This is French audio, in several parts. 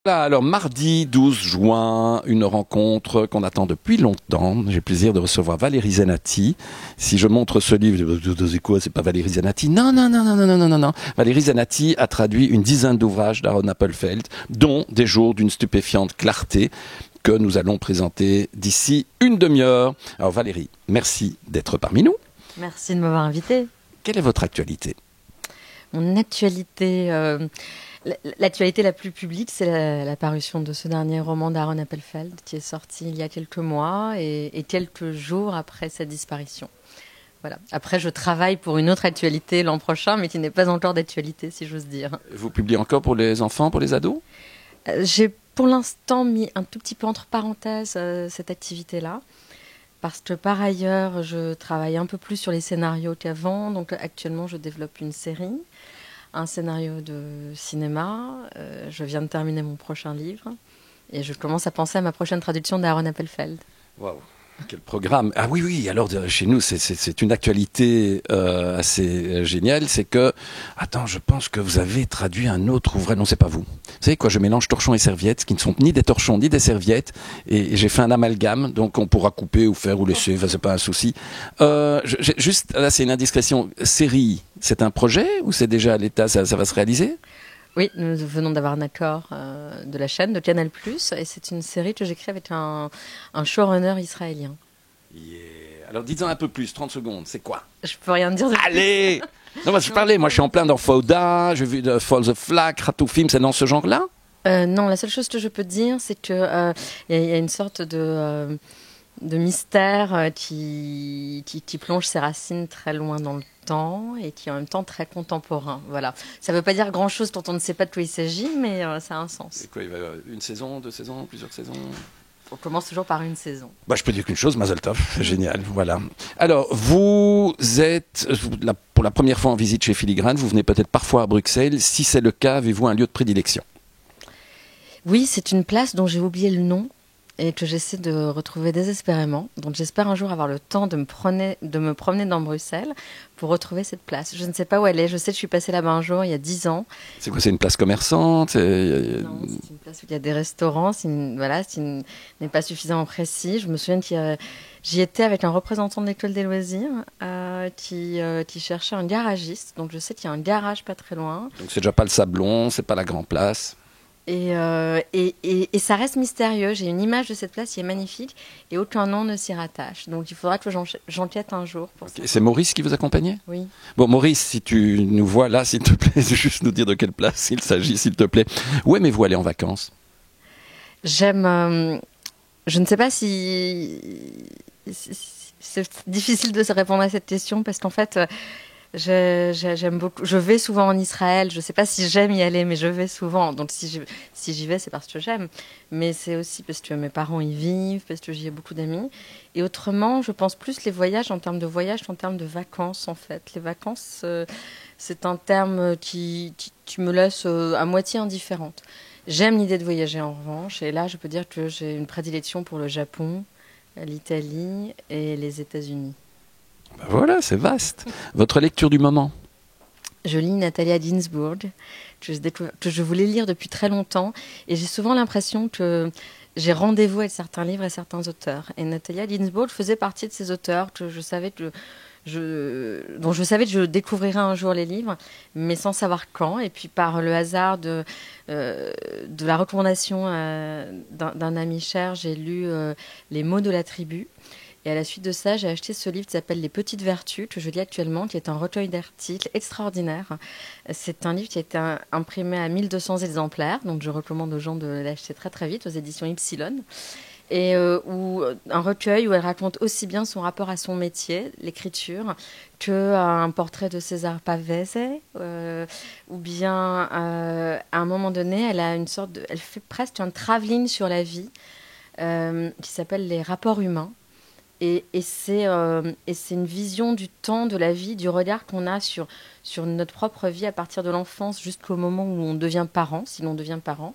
Voilà, alors mardi 12 juin, une rencontre qu'on attend depuis longtemps. J'ai le plaisir de recevoir Valérie Zenati. Si je montre ce livre, c'est quoi, c'est pas Valérie Zenati? Non. Valérie Zenati a traduit une dizaine d'ouvrages d'Aaron Appelfeld, dont Des jours d'une stupéfiante clarté, que nous allons présenter d'ici une demi-heure. Alors Valérie, merci d'être parmi nous. Merci de m'avoir invité. Quelle est votre actualité? Mon actualité... L'actualité la plus publique, c'est la parution de ce dernier roman d'Aaron Appelfeld qui est sorti il y a quelques mois et quelques jours après sa disparition. Voilà. Après, je travaille pour une autre actualité l'an prochain, mais qui n'est pas encore d'actualité, si j'ose dire. Vous publiez encore pour les enfants, pour les ados? J'ai pour l'instant mis un tout petit peu entre parenthèses cette activité-là, parce que par ailleurs, je travaille un peu plus sur les scénarios qu'avant. Donc actuellement, je développe une série. Un scénario de cinéma. Je viens de terminer mon prochain livre et je commence à penser à ma prochaine traduction d'Aaron Appelfeld. Waouh, quel programme! Ah oui, alors chez nous, c'est une actualité assez géniale. C'est que, attends, je pense que vous avez traduit un autre ouvrage. Non, c'est pas vous. Vous savez quoi, je mélange torchons et serviettes, qui ne sont ni des torchons ni des serviettes, et j'ai fait un amalgame, donc on pourra couper ou faire ou laisser, enfin, c'est pas un souci. Juste, là, c'est une indiscrétion. Série, c'est un projet ou c'est déjà à l'état, ça va se réaliser? Oui, nous venons d'avoir un accord de la chaîne, de Canal+, et c'est une série que j'écris avec un showrunner israélien. Yeah. Alors dites-en un peu plus, 30 secondes, c'est quoi? Je peux rien dire de plus. Allez! Non, moi je parlais, moi je suis en plein dans Fauda, j'ai vu de Fall the Flag, Ratoufim, c'est dans ce genre-là? Non, la seule chose que je peux dire, c'est que y a une sorte de mystère qui plonge ses racines très loin dans le temps et qui est en même temps très contemporain. Voilà. Ça ne veut pas dire grand-chose dont on ne sait pas de quoi il s'agit, mais ça a un sens. Et quoi, il va y avoir une saison, 2 saisons, plusieurs saisons? On commence toujours par une saison. Bah, je peux dire qu'une chose, Mazel Tov, c'est génial, voilà. Alors, vous êtes, pour la première fois en visite chez Filigrane, vous venez peut-être parfois à Bruxelles. Si c'est le cas, avez-vous un lieu de prédilection? Oui, c'est une place dont j'ai oublié le nom et que j'essaie de retrouver désespérément. Donc j'espère un jour avoir le temps de me promener dans Bruxelles pour retrouver cette place. Je ne sais pas où elle est. Je sais que je suis passée là-bas un jour, il y a 10 ans. C'est quoi, c'est une place commerçante? Non, c'est une place où il y a des restaurants. Voilà, n'est pas suffisamment précis. Je me souviens que j'y étais avec un représentant de l'école des loisirs qui cherchait un garagiste. Donc je sais qu'il y a un garage pas très loin. Donc c'est déjà pas le Sablon, c'est pas la Grand Place. Et ça reste mystérieux. J'ai une image de cette place qui est magnifique et aucun nom ne s'y rattache. Donc il faudra que j'enquête un jour. Okay. C'est Maurice qui vous accompagnait? Oui. Bon, Maurice, si tu nous vois là, s'il te plaît, juste nous dire de quelle place il s'agit, s'il te plaît. Où aimez-vous aller en vacances? J'aime... je ne sais pas si c'est difficile de se répondre à cette question parce qu'en fait... J'aime beaucoup. Je vais souvent en Israël. Je ne sais pas si j'aime y aller, mais je vais souvent. Donc si j'y vais, c'est parce que j'aime. Mais c'est aussi parce que mes parents y vivent, parce que j'y ai beaucoup d'amis. Et autrement, je pense plus les voyages en termes de voyage qu'en termes de vacances, en fait. Les vacances, c'est un terme qui me laisse à moitié indifférente. J'aime l'idée de voyager en revanche. Et là, je peux dire que j'ai une prédilection pour le Japon, l'Italie et les États-Unis. Ben voilà, c'est vaste. Votre lecture du moment? Je lis Natalia Ginzburg, que je voulais lire depuis très longtemps. Et j'ai souvent l'impression que j'ai rendez-vous avec certains livres et certains auteurs. Et Natalia Ginzburg faisait partie de ces auteurs dont je savais que je découvrirais un jour les livres, mais sans savoir quand. Et puis par le hasard de la recommandation d'un ami cher, j'ai lu Les mots de la tribu. Et à la suite de ça, j'ai acheté ce livre qui s'appelle Les Petites Vertus, que je lis actuellement, qui est un recueil d'articles extraordinaire. C'est un livre qui a été imprimé à 1200 exemplaires, donc je recommande aux gens de l'acheter très très vite aux éditions Ypsilon. Et un recueil où elle raconte aussi bien son rapport à son métier, l'écriture, qu'un portrait de César Pavese, ou bien à un moment donné, elle fait presque un travelling sur la vie qui s'appelle Les rapports humains. Et c'est une vision du temps, de la vie, du regard qu'on a sur notre propre vie à partir de l'enfance jusqu'au moment où on devient parent, si l'on devient parent,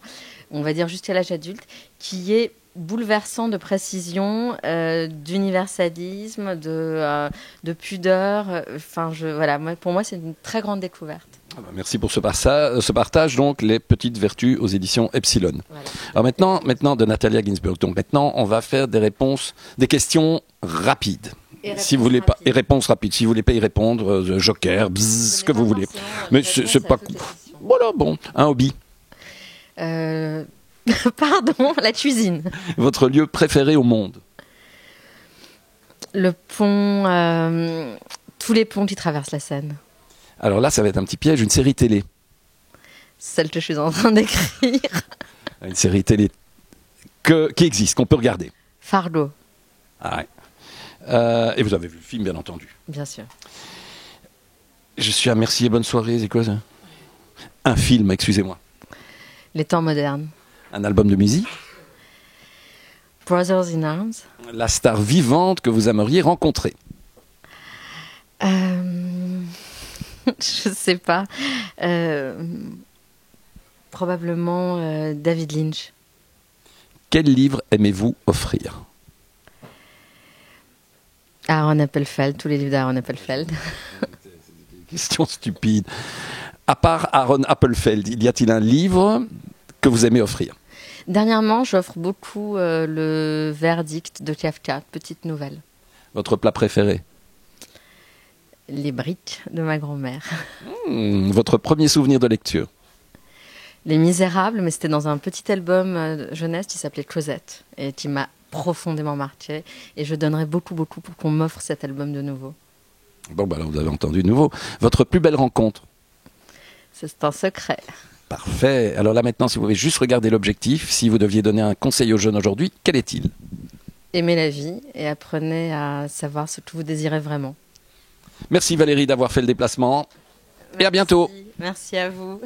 on va dire jusqu'à l'âge adulte, qui est bouleversant de précision, d'universalisme, de pudeur. Voilà, pour moi, c'est une très grande découverte. Ah bah, merci pour ce partage. Donc, les petites vertus aux éditions Epsilon. Voilà. Alors maintenant de Natalia Ginsburg. Donc maintenant, on va faire des questions rapides. Si vous voulez pas, et réponses rapides. Si vous voulez pas y répondre, joker, bzz, ce que vous voulez. Mais c'est pas. Voilà, bon. Un hobby. Pardon, la cuisine. Votre lieu préféré au monde. Le pont, tous les ponts qui traversent la Seine. Alors là, ça va être un petit piège. Une série télé. Celle que je suis en train d'écrire. Une série télé qui existe, qu'on peut regarder. Fargo. Ah ouais. Et vous avez vu le film, bien entendu. Bien sûr. Je suis à merci et bonne soirée. C'est quoi ça? Un film, excusez-moi. Les temps modernes. Un album de musique. Brothers in Arms. La star vivante que vous aimeriez rencontrer. Je sais pas. Probablement David Lynch. Quel livre aimez-vous offrir? Aaron Appelfeld, tous les livres d'Aaron Appelfeld. Question stupide. À part Aaron Appelfeld, y a-t-il un livre que vous aimez offrir? Dernièrement, j'offre beaucoup le Verdict de Kafka, petite nouvelle. Votre plat préféré? Les briques de ma grand-mère. Votre premier souvenir de lecture? Les Misérables, mais c'était dans un petit album jeunesse qui s'appelait Cosette et qui m'a profondément marqué. Et je donnerais beaucoup pour qu'on m'offre cet album de nouveau. Bon, bah alors vous avez entendu de nouveau. Votre plus belle rencontre? C'est un secret. Parfait. Alors là maintenant, si vous pouvez juste regarder l'objectif, si vous deviez donner un conseil aux jeunes aujourd'hui, quel est-il? Aimez la vie et apprenez à savoir ce que vous désirez vraiment. Merci Valérie d'avoir fait le déplacement. Et à bientôt. Merci à vous.